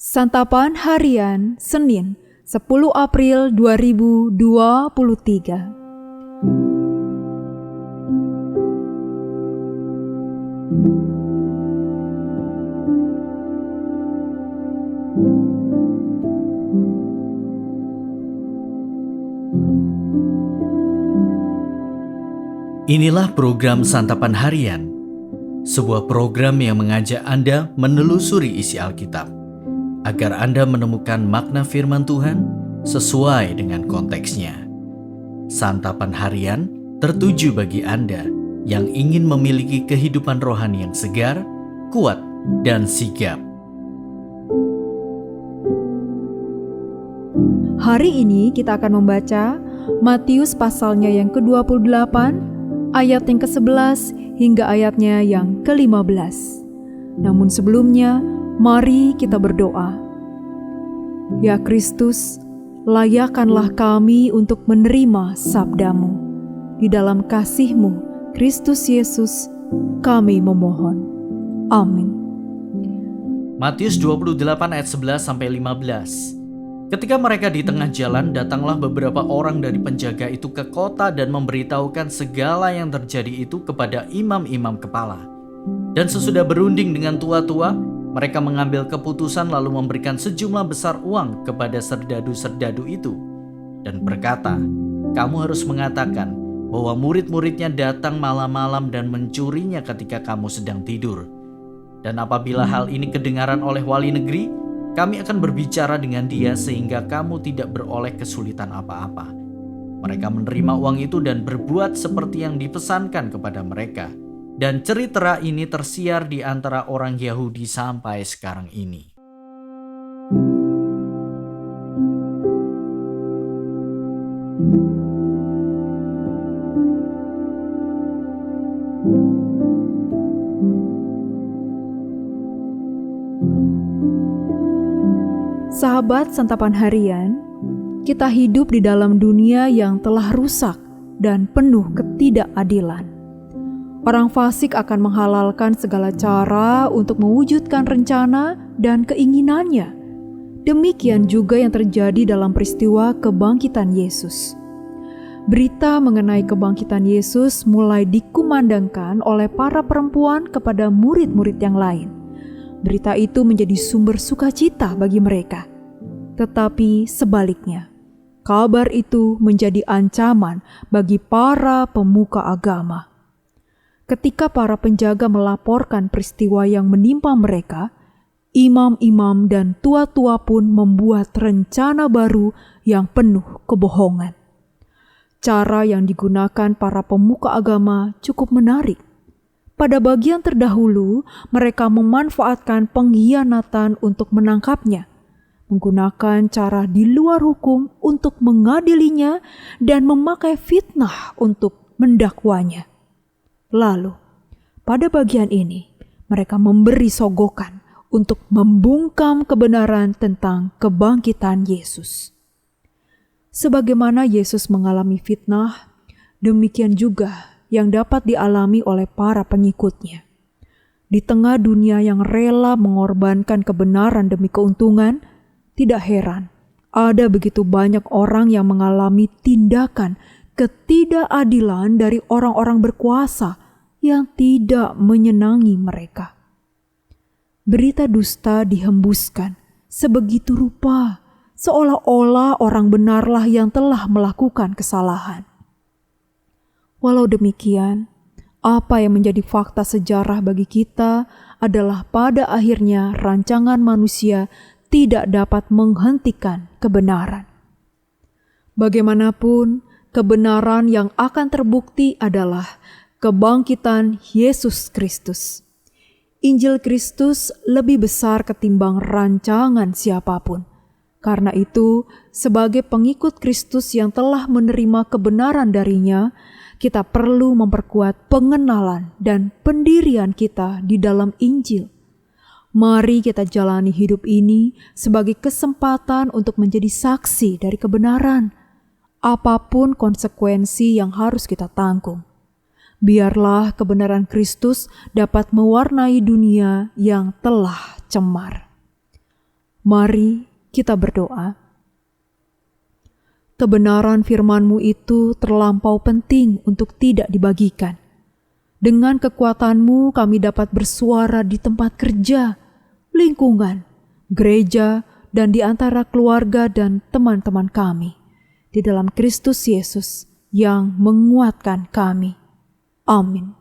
Santapan Harian Senin 10 April 2023. Inilah program Santapan Harian, sebuah program yang mengajak Anda menelusuri isi Alkitab, agar Anda menemukan makna firman Tuhan sesuai dengan konteksnya. Santapan Harian tertuju bagi Anda yang ingin memiliki kehidupan rohani yang segar, kuat, dan sigap. Hari ini kita akan membaca Matius pasalnya yang ke-28, ayat yang ke-11 hingga ayatnya yang ke-15. Namun sebelumnya, mari kita berdoa. Ya Kristus, layakkanlah kami untuk menerima sabda-Mu. Di dalam kasih-Mu, Kristus Yesus, kami memohon. Amin. Matius 28 ayat 11-15. Ketika mereka di tengah jalan, datanglah beberapa orang dari penjaga itu ke kota dan memberitahukan segala yang terjadi itu kepada imam-imam kepala. Dan sesudah berunding dengan tua-tua, mereka mengambil keputusan lalu memberikan sejumlah besar uang kepada serdadu-serdadu itu. Dan berkata, "Kamu harus mengatakan bahwa murid-muridnya datang malam-malam dan mencurinya ketika kamu sedang tidur. Dan apabila hal ini kedengaran oleh wali negeri, kami akan berbicara dengan dia sehingga kamu tidak beroleh kesulitan apa-apa." Mereka menerima uang itu dan berbuat seperti yang dipesankan kepada mereka. Dan cerita ini tersiar di antara orang Yahudi sampai sekarang ini. Sahabat Santapan Harian, kita hidup di dalam dunia yang telah rusak dan penuh ketidakadilan. Orang fasik akan menghalalkan segala cara untuk mewujudkan rencana dan keinginannya. Demikian juga yang terjadi dalam peristiwa kebangkitan Yesus. Berita mengenai kebangkitan Yesus mulai dikumandangkan oleh para perempuan kepada murid-murid yang lain. Berita itu menjadi sumber sukacita bagi mereka. Tetapi sebaliknya, kabar itu menjadi ancaman bagi para pemuka agama. Ketika para penjaga melaporkan peristiwa yang menimpa mereka, imam-imam dan tua-tua pun membuat rencana baru yang penuh kebohongan. Cara yang digunakan para pemuka agama cukup menarik. Pada bagian terdahulu, mereka memanfaatkan pengkhianatan untuk menangkapnya, menggunakan cara di luar hukum untuk mengadilinya dan memakai fitnah untuk mendakwanya. Lalu, pada bagian ini, mereka memberi sogokan untuk membungkam kebenaran tentang kebangkitan Yesus. Sebagaimana Yesus mengalami fitnah, demikian juga yang dapat dialami oleh para pengikutnya. Di tengah dunia yang rela mengorbankan kebenaran demi keuntungan, tidak heran ada begitu banyak orang yang mengalami tindakan ketidakadilan dari orang-orang berkuasa yang tidak menyenangi mereka. Berita dusta dihembuskan sebegitu rupa, seolah-olah orang benarlah yang telah melakukan kesalahan. Walau demikian, apa yang menjadi fakta sejarah bagi kita adalah pada akhirnya rancangan manusia tidak dapat menghentikan kebenaran. Bagaimanapun, kebenaran yang akan terbukti adalah kebangkitan Yesus Kristus. Injil Kristus lebih besar ketimbang rancangan siapapun. Karena itu, sebagai pengikut Kristus yang telah menerima kebenaran darinya, kita perlu memperkuat pengenalan dan pendirian kita di dalam Injil. Mari kita jalani hidup ini sebagai kesempatan untuk menjadi saksi dari kebenaran, apapun konsekuensi yang harus kita tanggung. Biarlah kebenaran Kristus dapat mewarnai dunia yang telah cemar. Mari kita berdoa. Kebenaran firman-Mu itu terlampau penting untuk tidak dibagikan. Dengan kekuatan-Mu kami dapat bersuara di tempat kerja, lingkungan, gereja, dan di antara keluarga dan teman-teman kami. Di dalam Kristus Yesus yang menguatkan kami. Amin.